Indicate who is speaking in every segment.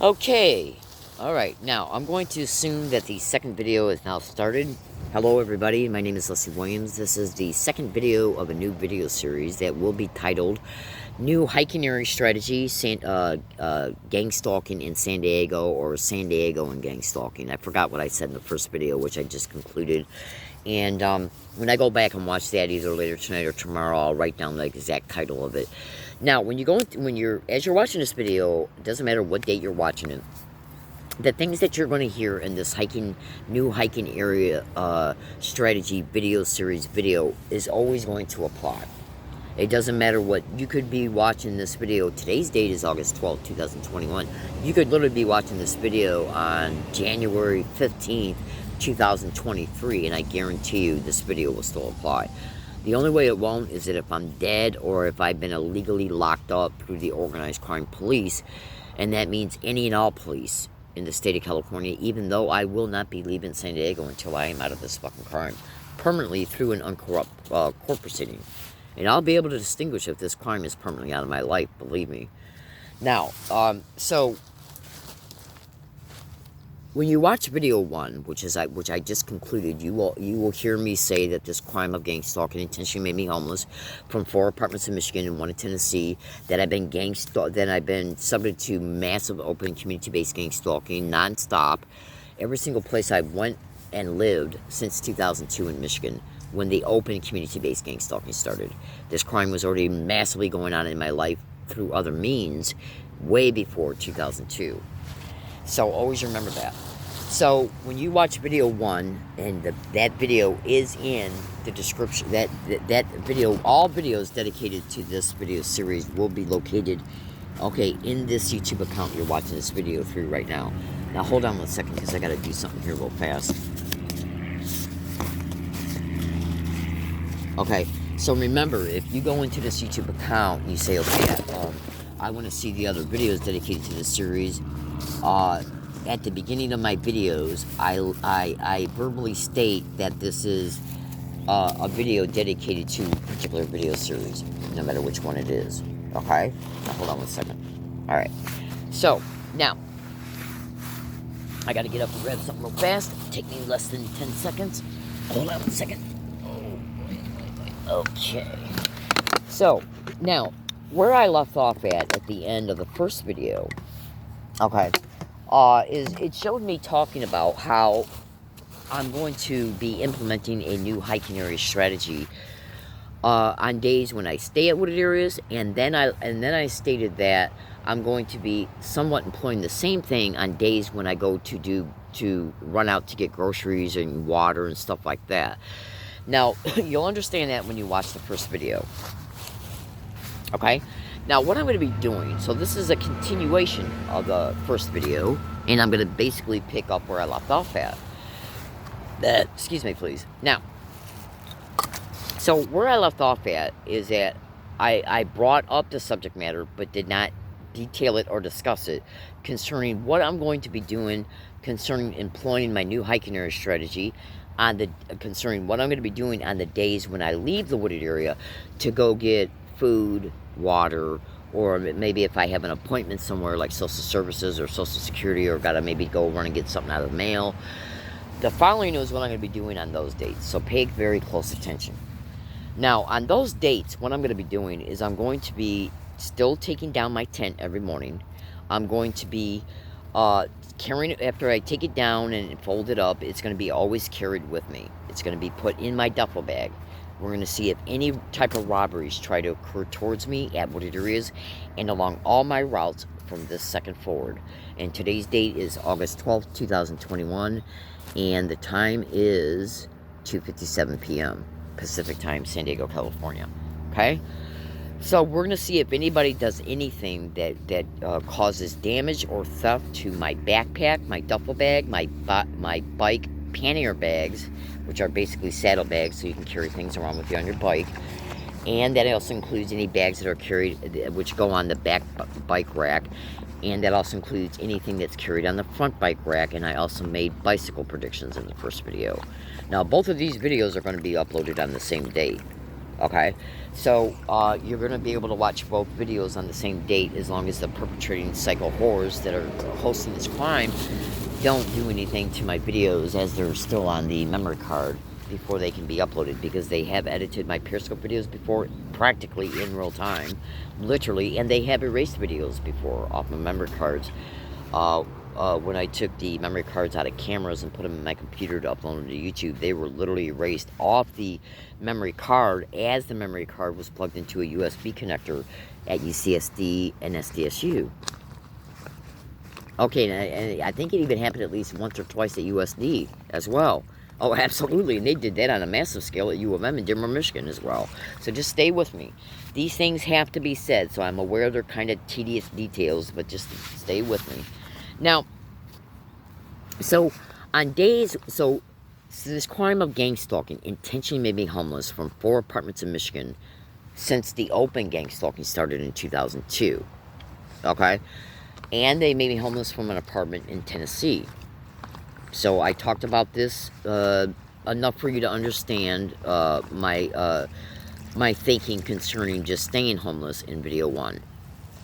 Speaker 1: Okay, alright, now I'm going to assume that the second video is now started. Hello everybody, my name is Leslie Williams. This is the second video of a new video series that will be titled New Hiking Area Strategy, Gang Stalking in San Diego, or San Diego and Gang Stalking. I forgot what I said in the first video, which I just concluded. And when I go back and watch that either later tonight or tomorrow, I'll write down the exact title of it. Now, as you're watching this video, it doesn't matter what date you're watching it, the things that you're going to hear in this new hiking area strategy video series video is always going to apply. It doesn't matter what, you could be watching this video, today's date is August 12th, 2021. You could literally be watching this video on January 15th, 2023, and I guarantee you this video will still apply. The only way it won't is that if I'm dead or if I've been illegally locked up through the organized crime police, and that means any and all police in the state of California, even though I will not be leaving San Diego until I am out of this fucking crime permanently through an uncorrupt court proceeding. And I'll be able to distinguish if this crime is permanently out of my life, believe me. Now, so when you watch video 1, which I just concluded, you will hear me say that this crime of gang stalking intentionally made me homeless from 4 apartments in Michigan and 1 in Tennessee, that I've been subject to massive open community-based gang stalking nonstop, every single place I went and lived since 2002 in Michigan, when the open community-based gang stalking started. This crime was already massively going on in my life through other means way before 2002. So always remember that. So when you watch video 1, and that video is in the description, that video, all videos dedicated to this video series will be located, okay, in this YouTube account you're watching this video through right now. Now hold on 1 second, because I got to do something here real fast. Okay, so remember, if you go into this YouTube account and you say, okay, I want to see the other videos dedicated to this series, at the beginning of my videos, I verbally state that this is a video dedicated to a particular video series, no matter which one it is. Okay? Now, hold on 1 second. Alright. So, now, I gotta get up and grab something real fast. Take me less than 10 seconds. Hold on 1 second. Okay. So, now, where I left off at the end of the first video, okay, is it showed me talking about how I'm going to be implementing a new hiking area strategy on days when I stay at wooded areas, and then I stated that I'm going to be somewhat employing the same thing on days when I go to run out to get groceries and water and stuff like that. Now, you'll understand that when you watch the first video. Okay? Now, what I'm going to be doing, so this is a continuation of the first video, and I'm going to basically pick up where I left off at. Excuse me, please. Now, so where I left off at is that I brought up the subject matter, but did not detail it or discuss it, concerning what I'm going to be doing concerning employing my new hiking area strategy, concerning what I'm going to be doing on the days when I leave the wooded area to go get food, water, or maybe if I have an appointment somewhere like social services or social security, or gotta maybe go run and get something out of the mail. The following is what I'm going to be doing on those dates, so pay very close attention. Now, on those dates, what I'm going to be doing is I'm going to be still taking down my tent every morning. I'm going to be carrying it after I take it down and fold it up. It's going to be always carried with me. It's going to be put in my duffel bag. We're going to see if any type of robberies try to occur towards me at wooded areas and along all my routes from this second forward. And today's date is August 12th, 2021, and the time is 2:57 p.m. Pacific Time, San Diego, California. Okay? So we're going to see if anybody does anything that causes damage or theft to my backpack, my duffel bag, my bike pannier bags, which are basically saddle bags so you can carry things around with you on your bike. And that also includes any bags that are carried, which go on the back bike rack. And that also includes anything that's carried on the front bike rack. And I also made bicycle predictions in the first video. Now, both of these videos are going to be uploaded on the same day. Okay, so you're going to be able to watch both videos on the same date as long as the perpetrating psycho whores that are hosting this crime don't do anything to my videos as they're still on the memory card before they can be uploaded, because they have edited my Periscope videos before practically in real time, literally, and they have erased videos before off my memory cards. When I took the memory cards out of cameras and put them in my computer to upload them to YouTube, they were literally erased off the memory card as the memory card was plugged into a USB connector at UCSD and SDSU. Okay, and I think it even happened at least once or twice at USD as well. Oh, absolutely, and they did that on a massive scale at U of M in Denver, Michigan as well. So just stay with me. These things have to be said, so I'm aware they're kind of tedious details, but just stay with me. Now, so on days, so this crime of gang stalking intentionally made me homeless from 4 apartments in Michigan since the open gang stalking started in 2002. Okay? And they made me homeless from an apartment in Tennessee. So I talked about this enough for you to understand my thinking concerning just staying homeless in video 1.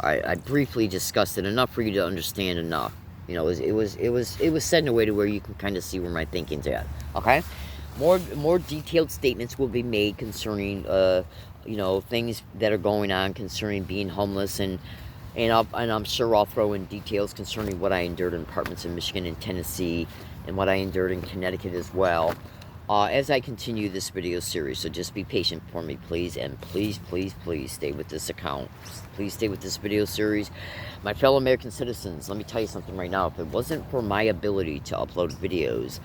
Speaker 1: I briefly discussed it enough for you to understand enough. You know, it was said in a way to where you can kind of see where my thinking's at. Okay, more detailed statements will be made concerning you know, things that are going on concerning being homeless, and I'm sure I'll throw in details concerning what I endured in apartments in Michigan and Tennessee, and what I endured in Connecticut as well, as I continue this video series. So just be patient for me, please, and please stay with this account. Please stay with this video series. My fellow American citizens, let me tell you something right now. If it wasn't for my ability to upload videos,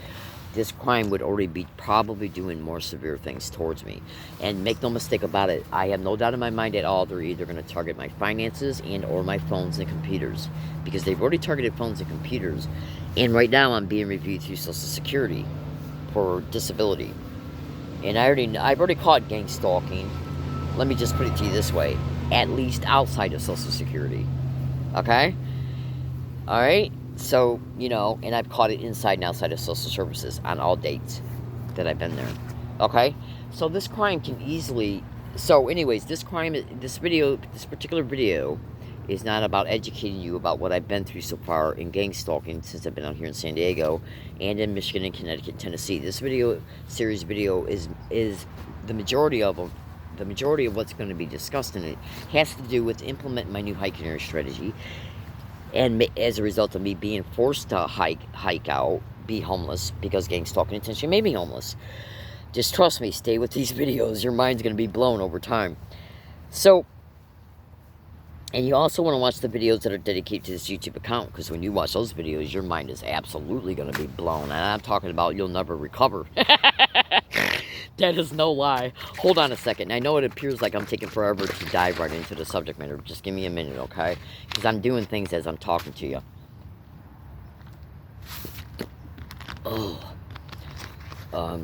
Speaker 1: this crime would already be probably doing more severe things towards me. And make no mistake about it, I have no doubt in my mind at all they're either going to target my finances and or my phones and computers, because they've already targeted phones and computers. And right now I'm being reviewed through Social Security for disability. And I've already caught gang stalking. Let me just put it to you this way, at least outside of Social Security. Okay? Alright? So, you know, and I've caught it inside and outside of social services on all dates that I've been there. Okay? So this crime can easily... So anyways, this particular video is not about educating you about what I've been through so far in gang stalking since I've been out here in San Diego and in Michigan and Connecticut, Tennessee. This series video is the majority of them. The majority of what's going to be discussed in it has to do with implementing my new hiking area strategy, and as a result of me being forced to hike out, be homeless, because gang stalking intentionally made me homeless. Just trust me, stay with these videos. Your mind's going to be blown over time. So, and you also want to watch the videos that are dedicated to this YouTube account, because when you watch those videos, your mind is absolutely going to be blown. And I'm talking about you'll never recover. That is no lie. Hold on a second. I know it appears like I'm taking forever to dive right into the subject matter. Just give me a minute, okay? Because I'm doing things as I'm talking to you. Oh.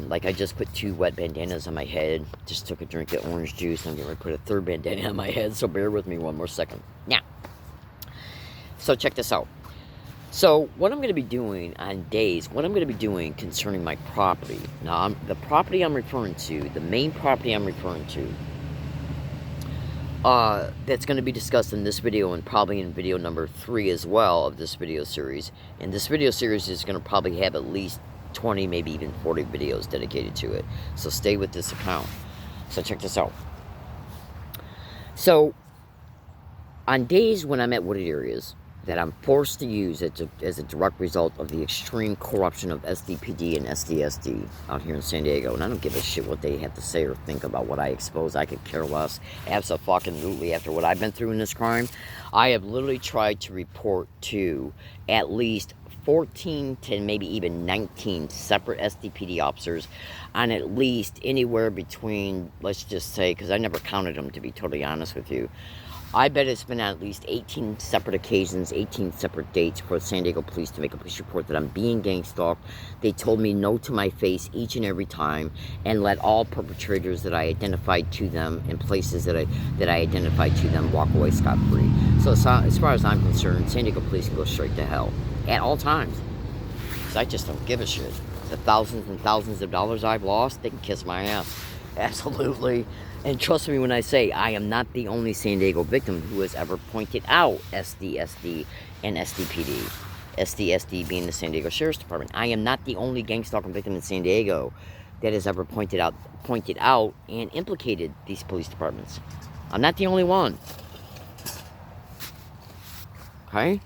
Speaker 1: Like I just put 2 wet bandanas on my head. Just took a drink of orange juice. I'm getting ready to put a 3rd bandana on my head. So bear with me one more second. Now. So check this out. So what I'm going to be doing on days, what I'm going to be doing concerning my property. Now, the property I'm referring to, the main property I'm referring to, that's going to be discussed in this video and probably in video number 3 as well of this video series. And this video series is going to probably have at least 20, maybe even 40 videos dedicated to it. So stay with this account. So check this out. So on days when I'm at wooded areas that I'm forced to use as a direct result of the extreme corruption of SDPD and SDSD out here in San Diego, and I don't give a shit what they have to say or think about what I expose. I could care less. Absolutely, after what I've been through in this crime, I have literally tried to report to at least 14 to maybe even 19 separate SDPD officers on at least anywhere between, let's just say, because I never counted them, to be totally honest with you, I bet it's been on at least 18 separate occasions, 18 separate dates for San Diego police to make a police report that I'm being gang stalked. They told me no to my face each and every time, and let all perpetrators that I identified to them in places that I identified to them walk away scot-free. So as far as I'm concerned, San Diego police can go straight to hell at all times, because I just don't give a shit. The thousands and thousands of dollars I've lost, they can kiss my ass. Absolutely. And trust me when I say I am not the only San Diego victim who has ever pointed out SDSD and SDPD. SDSD being the San Diego Sheriff's Department. I am not the only gang stalking victim in San Diego that has ever pointed out and implicated these police departments. I'm not the only one. Okay?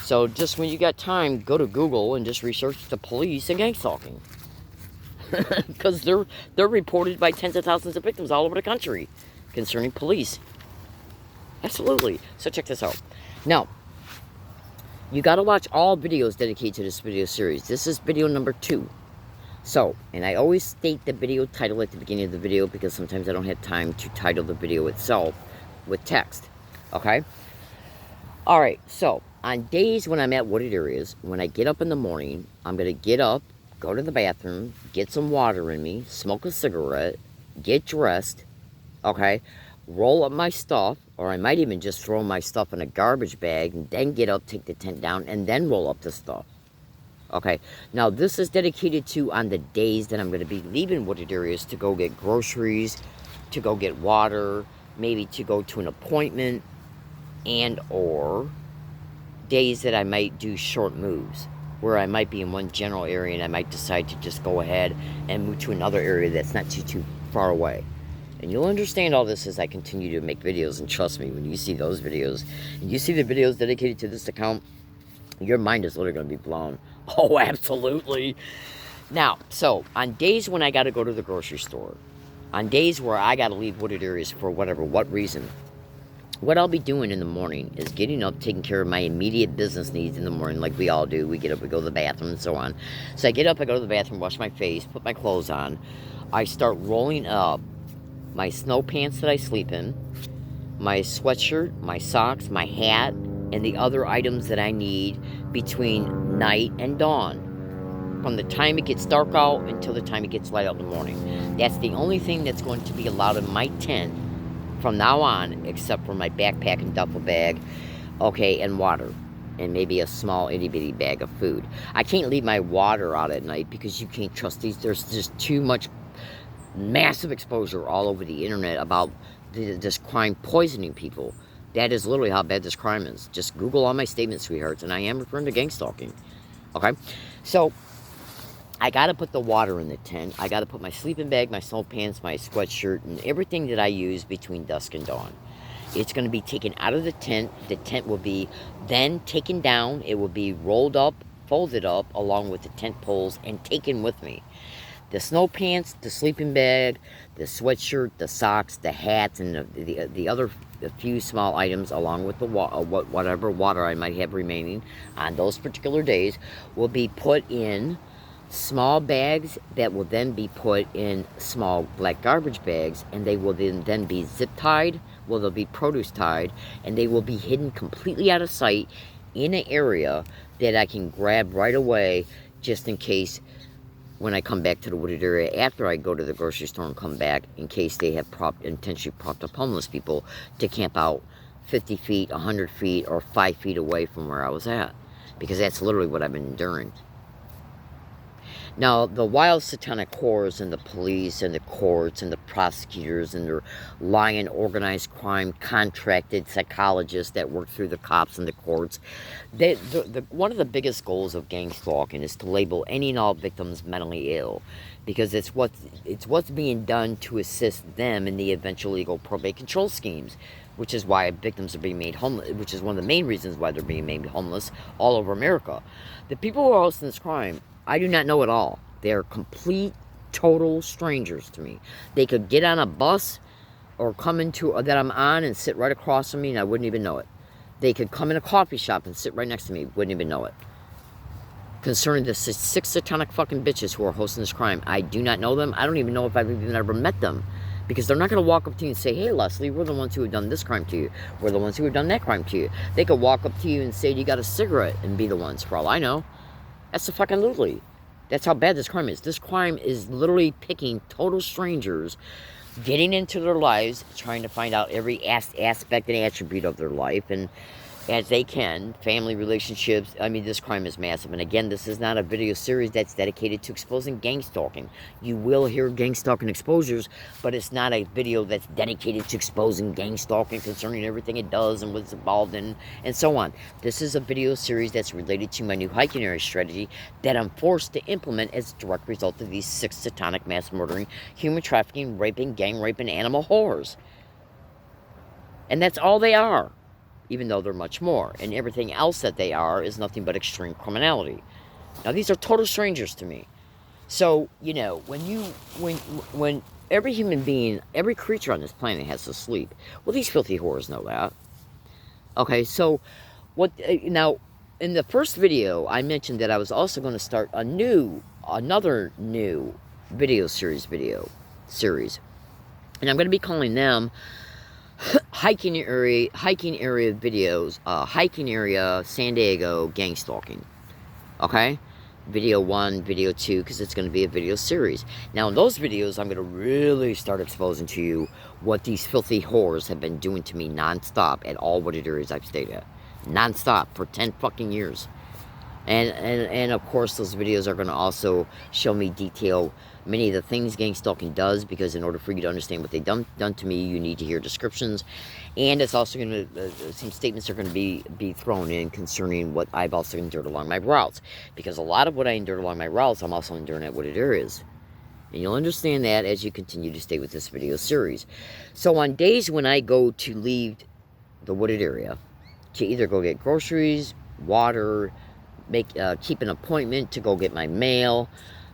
Speaker 1: So just when you got time, go to Google and just research the police and gang stalking. Because they're reported by tens of thousands of victims all over the country concerning police. Absolutely. So check this out. Now, you got to watch all videos dedicated to this video series. This is video number 2. So, and I always state the video title at the beginning of the video because sometimes I don't have time to title the video itself with text. Okay? Alright, so on days when I'm at wooded areas, when I get up in the morning, I'm going to get up, go to the bathroom, get some water in me, smoke a cigarette, get dressed, okay, roll up my stuff, or I might even just throw my stuff in a garbage bag and then get up, take the tent down, and then roll up the stuff. Okay, now this is dedicated to on the days that I'm going to be leaving wooded areas to go get groceries, to go get water, maybe to go to an appointment, and or days that I might do short moves, where I might be in one general area and I might decide to just go ahead and move to another area that's not too far away. And you'll understand all this as I continue to make videos, and trust me, when you see those videos, and you see the videos dedicated to this account, your mind is literally going to be blown. Oh, absolutely. Now, so, on days when I got to go to the grocery store, on days where I got to leave wooded areas for what reason, what I'll be doing in the morning is getting up, taking care of my immediate business needs in the morning, like we all do. We get up, we go to the bathroom, and so on. So I get up, I go to the bathroom, wash my face, put my clothes on. I start rolling up my snow pants that I sleep in, my sweatshirt, my socks, my hat, and the other items that I need between night and dawn. From the time it gets dark out until the time it gets light out in the morning. That's the only thing that's going to be allowed in my tent from now on, except for my backpack and duffel bag, okay, and water, and maybe a small itty-bitty bag of food. I can't leave my water out at night because you can't trust these. There's just too much massive exposure all over the internet about this crime poisoning people. That is literally how bad this crime is. Just Google all my statements, sweethearts, and I am referring to gang stalking. Okay? So, I got to put the water in the tent. I got to put my sleeping bag, my snow pants, my sweatshirt, and everything that I use between dusk and dawn. It's going to be taken out of the tent. The tent will be then taken down. It will be rolled up, folded up, along with the tent poles, and taken with me. The snow pants, the sleeping bag, the sweatshirt, the socks, the hats, and the other few small items, along with the whatever water I might have remaining on those particular days, will be put in small bags that will then be put in small black garbage bags, and they will then be zip tied. Well, they'll be produce tied, and they will be hidden completely out of sight in an area that I can grab right away, just in case when I come back to the wooded area after I go to the grocery store and come back, in case they have intentionally propped up homeless people to camp out 50 feet, 100 feet, or 5 feet away from where I was at, because that's literally what I've been enduring. Now, the wild satanic horrors and the police and the courts and the prosecutors and their lying organized crime contracted psychologists that work through the cops and the courts, one of the biggest goals of gang stalking is to label any and all victims mentally ill, because it's what's being done to assist them in the eventual legal probate control schemes, which is why victims are being made homeless, which is one of the main reasons why they're being made homeless all over America. The people who are hosting this crime, I do not know at all. They are complete, total strangers to me. They could get on a bus or come into that I'm on and sit right across from me, and I wouldn't even know it. They could come in a coffee shop and sit right next to me, wouldn't even know it. Concerning the 6 satanic fucking bitches who are hosting this crime, I do not know them. I don't even know if I've even ever met them, because they're not going to walk up to you and say, "Hey, Leslie, we're the ones who have done this crime to you. We're the ones who have done that crime to you." They could walk up to you and say, "Do you got a cigarette?" and be the ones, for all I know. That's absolutely. That's how bad this crime is. This crime is literally picking total strangers, getting into their lives, trying to find out every aspect and attribute of their life, and as they can, family relationships. I mean, this crime is massive. And again, this is not a video series that's dedicated to exposing gang stalking. You will hear gang stalking exposures, but it's not a video that's dedicated to exposing gang stalking concerning everything it does and what's involved in, and so on. This is a video series that's related to my new hiking area strategy that I'm forced to implement as a direct result of these 6 satanic mass murdering, human trafficking, raping, gang raping, animal horrors. And that's all they are. Even though they're much more. And everything else that they are is nothing but extreme criminality. Now, these are total strangers to me. So, you know, when every human being, every creature on this planet has to sleep. Well, these filthy whores know that. Okay, so, now, in the first video, I mentioned that I was also going to start another new video series. And I'm going to be calling them hiking area videos, hiking area San Diego gang stalking. Okay, video 1, video 2, because it's going to be a video series. Now, in those videos, I'm going to really start exposing to you what these filthy whores have been doing to me non-stop at all wooded areas I've stayed at, non-stop for 10 fucking years. And of course, those videos are going to also show me detail many of the things gang stalking does, because in order for you to understand what they've done to me, you need to hear descriptions. And it's also going to, some statements are going to be thrown in concerning what I've also endured along my routes. Because a lot of what I endured along my routes, I'm also enduring at wooded areas. And you'll understand that as you continue to stay with this video series. So on days when I go to leave the wooded area, to either go get groceries, water, keep an appointment to go get my mail,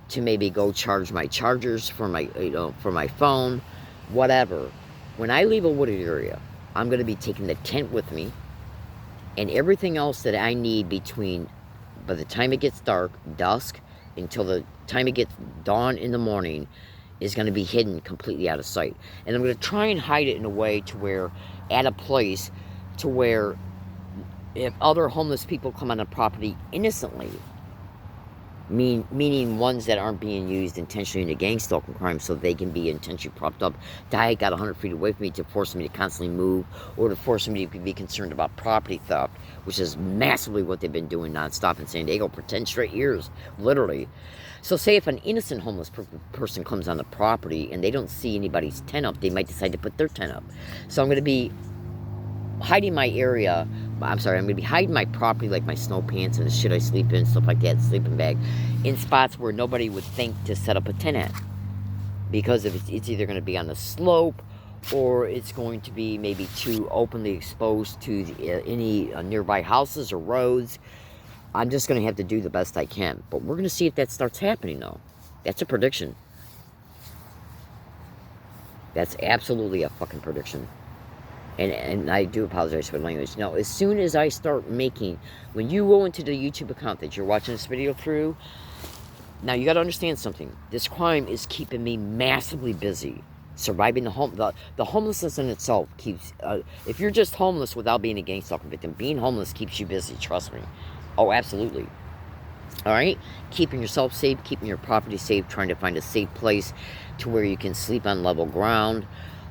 Speaker 1: to maybe go charge my chargers for my phone, whatever. When I leave a wooded area, I'm going to be taking the tent with me and everything else that I need by the time it gets dusk, until the time it gets dawn in the morning, is going to be hidden completely out of sight. And I'm going to try and hide it in a way to where, at a place to where, if other homeless people come on a property innocently, meaning ones that aren't being used intentionally in a gang stalking crime, so they can be intentionally propped up to hike out 100 feet away from me, to force me to constantly move, or to force me to be concerned about property theft, which is massively what they've been doing nonstop in San Diego for 10 straight years, literally. So say if an innocent homeless person comes on the property and they don't see anybody's tent up, they might decide to put their tent up. So I'm going to be hiding my area. I'm going to be hiding my property, like my snow pants and the shit I sleep in, stuff like that, sleeping bag, in spots where nobody would think to set up a tent at. Because if it's either going to be on the slope, or it's going to be maybe too openly exposed to any nearby houses or roads. I'm just going to have to do the best I can. But we're going to see if that starts happening, though. That's a prediction. That's absolutely a fucking prediction. And I do apologize for the language. Now, as soon as I start when you go into the YouTube account that you're watching this video through, now you got to understand something. This crime is keeping me massively busy. Surviving the homelessness in itself keeps, if you're just homeless without being a gang stalking victim, being homeless keeps you busy, trust me. Oh, absolutely. All right? Keeping yourself safe, keeping your property safe, trying to find a safe place to where you can sleep on level ground.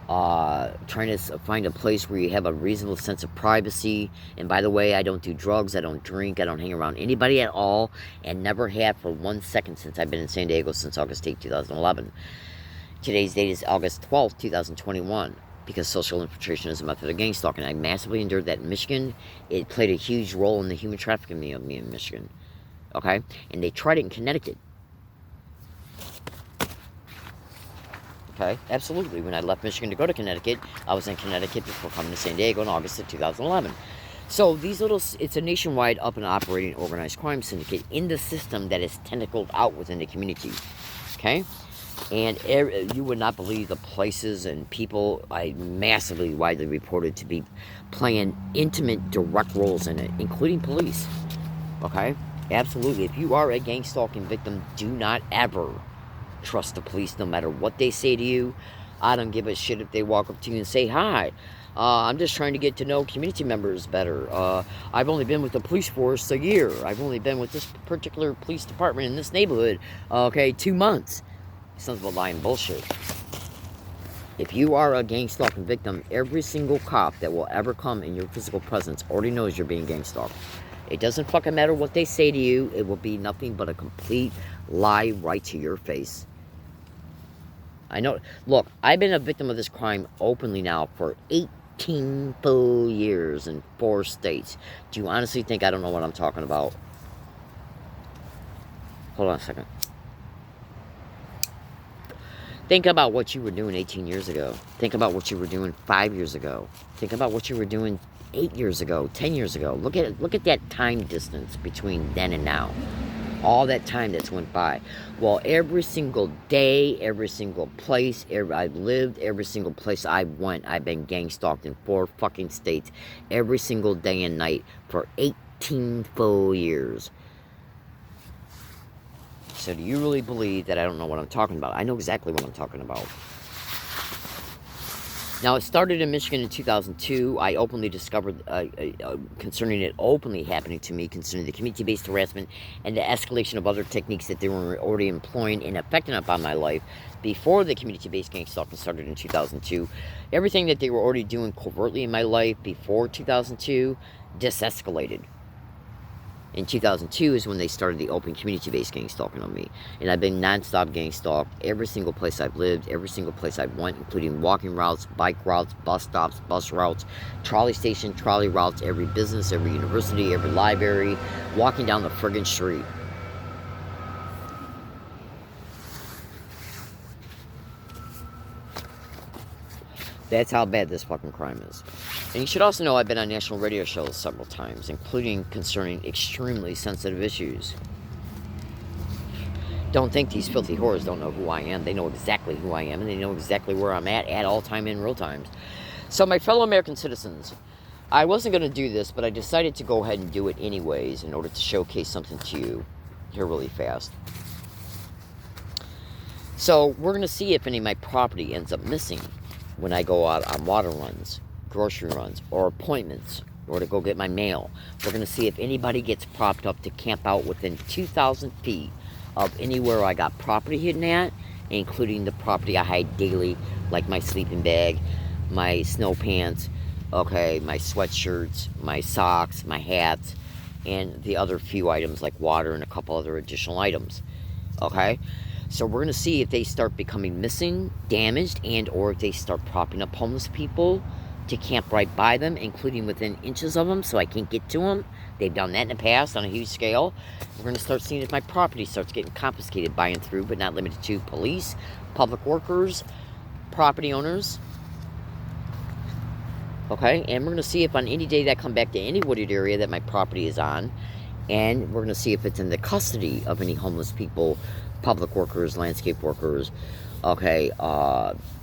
Speaker 1: Trying to find a place where you have a reasonable sense of privacy. And by the way, I don't do drugs, I don't drink, I don't hang around anybody at all, and never have for 1 second since I've been in San Diego since August 8, 2011. Today's date is August 12th, 2021, because social infiltration is a method of gang stalking. I massively endured that in Michigan. It played a huge role in the human trafficking of me in Michigan. Okay? And they tried it in Connecticut. Okay, absolutely. When I left Michigan to go to Connecticut, I was in Connecticut before coming to San Diego in August of 2011. So it's a nationwide up and operating organized crime syndicate in the system that is tentacled out within the community. Okay? And you would not believe the places and people I massively widely reported to be playing intimate, direct roles in it, including police. Okay? Absolutely. If you are a gang stalking victim, do not ever trust the police, no matter what they say to you. I don't give a shit if they walk up to you and say hi. I'm just trying to get to know community members better. I've only been with the police force a year. I've only been with this particular police department in this neighborhood, 2 months. Sounds like lying bullshit. If you are a gang stalking victim, every single cop that will ever come in your physical presence already knows you're being gang stalked. It doesn't fucking matter what they say to you. It will be nothing but a complete lie right to your face. I know. Look, I've been a victim of this crime openly now for 18 full years in 4 states. Do you honestly think I don't know what I'm talking about? Hold on a second. Think about what you were doing 18 years ago. Think about what you were doing 5 years ago. Think about what you were doing 8 years ago, 10 years ago. Look at that time distance between then and now. All that time that's went by. Well, every single day, every single place I've lived, every single place I went, I've been gang stalked in 4 fucking states every single day and night for 18 full years. So do you really believe that I don't know what I'm talking about? I know exactly what I'm talking about. Now, it started in Michigan in 2002. I openly discovered, concerning it openly happening to me, concerning the community-based harassment and the escalation of other techniques that they were already employing and affecting upon my life before the community-based gang stalking started in 2002. Everything that they were already doing covertly in my life before 2002 disescalated. In 2002 is when they started the open community-based gang stalking on me. And I've been non-stop gang stalked every single place I've lived, every single place I've went, including walking routes, bike routes, bus stops, bus routes, trolley station, trolley routes, every business, every university, every library, walking down the friggin' street. That's how bad this fucking crime is. And you should also know I've been on national radio shows several times, including concerning extremely sensitive issues. Don't think these filthy whores don't know who I am. They know exactly who I am, and they know exactly where I'm at all time in real times. So my fellow American citizens, I wasn't going to do this, but I decided to go ahead and do it anyways in order to showcase something to you here really fast. So we're going to see if any of my property ends up missing when I go out on water runs, grocery runs, or appointments, or to go get my mail. We're going to see if anybody gets propped up to camp out within 2,000 feet of anywhere I got property hidden at, including the property I hide daily, like my sleeping bag, my snow pants, okay, my sweatshirts, my socks, my hats, and the other few items like water and a couple other additional items, okay? So we're going to see if they start becoming missing, damaged, and or if they start propping up homeless people to camp right by them, including within inches of them so I can't get to them. They've done that in the past on a huge scale. We're going to start seeing if my property starts getting confiscated by and through, but not limited to police, public workers, property owners. Okay, and we're going to see if on any day that I come back to any wooded area that my property is on, and we're going to see if it's in the custody of any homeless people, public workers, landscape workers, okay,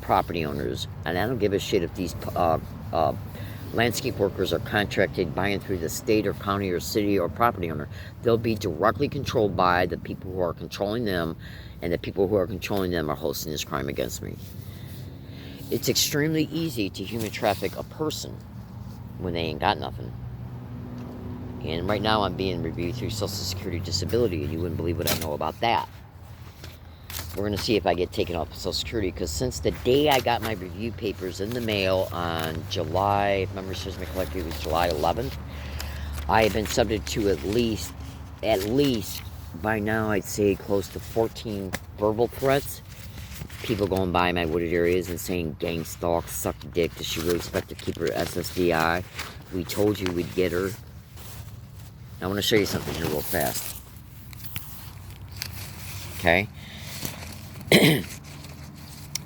Speaker 1: property owners. And I don't give a shit if these landscape workers are contracted by and through the state or county or city or property owner. They'll be directly controlled by the people who are controlling them, and the people who are controlling them are hosting this crime against me. It's extremely easy to human traffic a person when they ain't got nothing. And right now I'm being reviewed through Social Security Disability, and you wouldn't believe what I know about that. We're going to see if I get taken off of Social Security, because since the day I got my review papers in the mail on July, if memory serves me correctly, it was July 11th, I have been subject to at least, by now I'd say close to 14 verbal threats. People going by my wooded areas and saying, gang stalk, suck dick, does she really expect to keep her SSDI? We told you we'd get her. Now I want to show you something here real fast. Okay?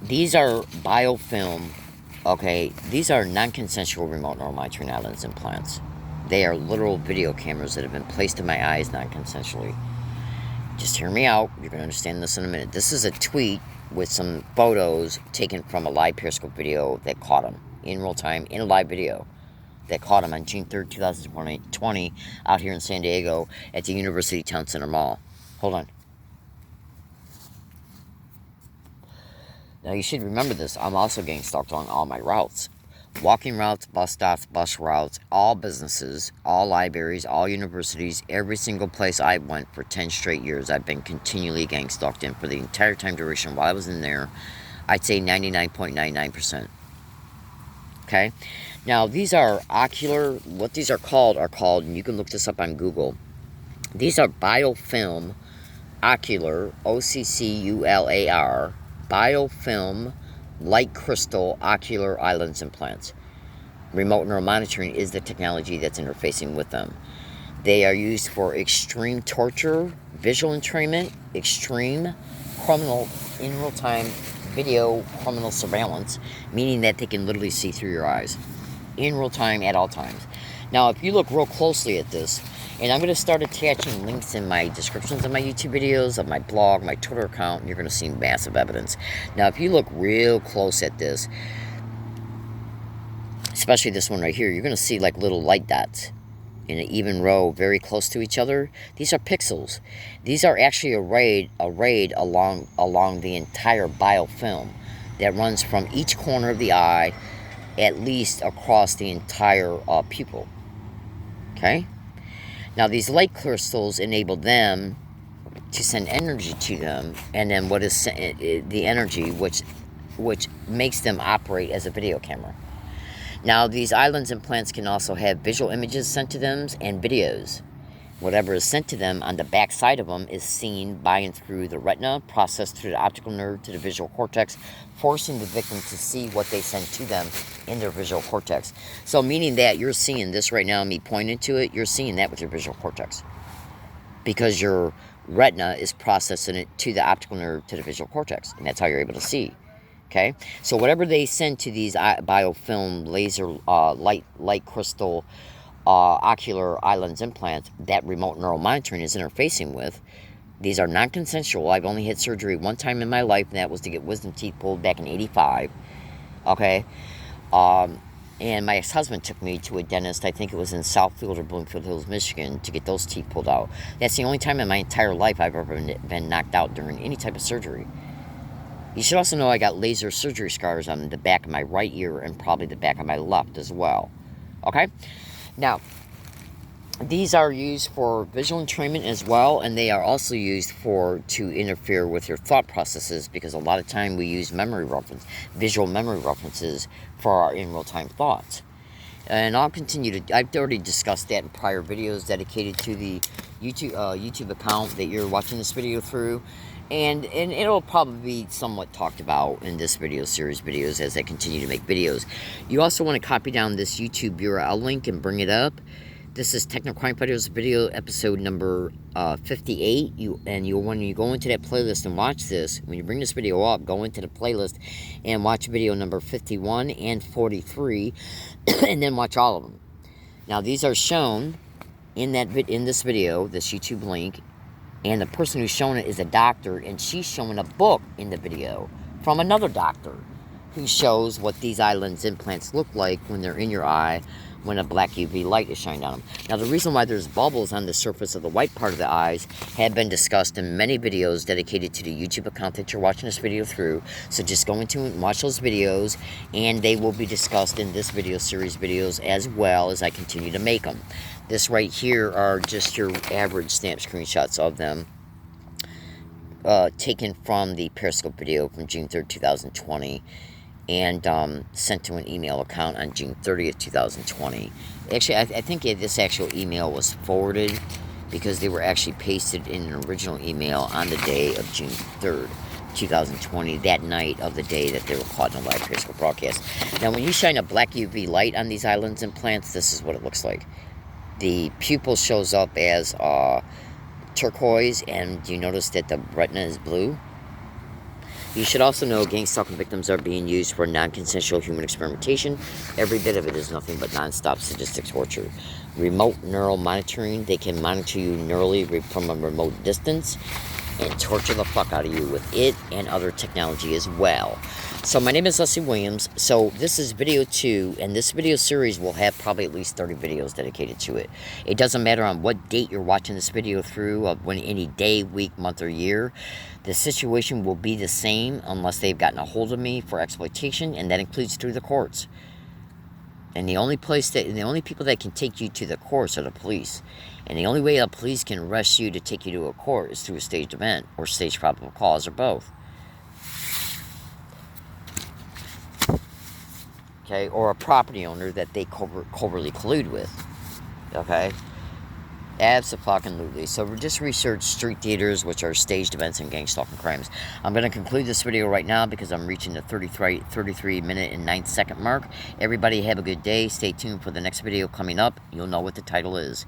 Speaker 1: These are biofilm, okay? These are non-consensual remote neuromonitoring islands implants. They are literal video cameras that have been placed in my eyes non-consensually. Just hear me out. You're going to understand this in a minute. This is a tweet with some photos taken from a live Periscope video that caught him in real time, in a live video that caught him on June 3rd, 2020 out here in San Diego at the University Town Center Mall. Hold on. Now you should remember this. I'm also getting stalked on all my routes. Walking routes, bus stops, bus routes, all businesses, all libraries, all universities, every single place I went for 10 straight years, I've been continually gang stalked in for the entire time duration while I was in there. I'd say 99.99%. Okay? Now, these are ocular, what these are called, and you can look this up on Google. These are biofilm ocular, OCCULAR, biofilm light crystal ocular eye lens implants. Remote neural monitoring is the technology that's interfacing with them. They are used for extreme torture, visual entrainment, extreme criminal in real-time video criminal surveillance, meaning that they can literally see through your eyes in real time at all times. Now, if you look real closely at this, and I'm going to start attaching links in my descriptions of my YouTube videos, of my blog, my Twitter account, and you're going to see massive evidence. Now, if you look real close at this, especially this one right here, you're going to see like little light dots in an even row very close to each other. These are pixels. These are actually arrayed along the entire biofilm that runs from each corner of the eye, at least across the entire pupil. Okay? Now, these light crystals enable them to send energy to them, and then what is the energy which makes them operate as a video camera. Now, these eye lens implants can also have visual images sent to them and videos. Whatever is sent to them on the back side of them is seen by and through the retina, processed through the optical nerve to the visual cortex, forcing the victim to see what they send to them in their visual cortex. So meaning that you're seeing this right now, me pointing to it, you're seeing that with your visual cortex. Because your retina is processing it to the optical nerve to the visual cortex, and that's how you're able to see. Okay? So whatever they send to these biofilm laser light crystal ocular eye lens implants that remote neural monitoring is interfacing with, these are non-consensual. I've only had surgery one time in my life, and that was to get wisdom teeth pulled back in '85. Okay? And my ex-husband took me to a dentist, I think it was in Southfield or Bloomfield Hills, Michigan, to get those teeth pulled out. That's the only time in my entire life I've ever been knocked out during any type of surgery. You should also know I got laser surgery scars on the back of my right ear and probably the back of my left as well. Okay? Now, these are used for visual entrainment as well, and they are also used to interfere with your thought processes, because a lot of time we use visual memory references for our in real-time thoughts. And I'll continue to, I've already discussed that in prior videos dedicated to the YouTube account that you're watching this video through. And it'll probably be somewhat talked about in this series videos as I continue to make videos. You also want to copy down this YouTube URL link and bring it up. This is Techno Crime Fighters video episode number 58. When you go into that playlist and watch this, when you bring this video up, go into the playlist and watch video number 51 and 43, and then watch all of them. Now, these are shown in this video, this YouTube link. And the person who's showing it is a doctor, and she's showing a book in the video from another doctor who shows what these eye lens implants look like when they're in your eye when a black UV light is shined on them. Now, the reason why there's bubbles on the surface of the white part of the eyes have been discussed in many videos dedicated to the YouTube account that you're watching this video through. So just go into it and watch those videos, and they will be discussed in this video series videos as well as I continue to make them. This right here are just your average snap screenshots of them, taken from the Periscope video from June 3rd, 2020, and sent to an email account on June 30th, 2020. Actually, I think this actual email was forwarded because they were actually pasted in an original email on the day of June 3rd, 2020, that night of the day that they were caught in a live Periscope broadcast. Now, when you shine a black UV light on these eye lens implants, this is what it looks like. The pupil shows up as turquoise, and you notice that the retina is blue. You should also know gang stalking victims are being used for non-consensual human experimentation. Every bit of it is nothing but non-stop sadistic torture. Remote neural monitoring, they can monitor you neurally from a remote distance and torture the fuck out of you with it and other technology as well. So my name is Leslie Williams. So this is video 2, and this video series will have probably at least 30 videos dedicated to it. It doesn't matter on what date you're watching this video through, when any day, week, month, or year. The situation will be the same unless they've gotten a hold of me for exploitation, and that includes through the courts. And the only people that can take you to the courts are the police. And the only way the police can arrest you to take you to a court is through a staged event or staged probable cause, or both. okay, or a property owner that they covertly collude with, okay? Abso-fucking-lutely. So just research street theaters, which are staged events and gang-stalking crimes. I'm going to conclude this video right now because I'm reaching the 33 minute and 9 second mark. Everybody have a good day. Stay tuned for the next video coming up. You'll know what the title is.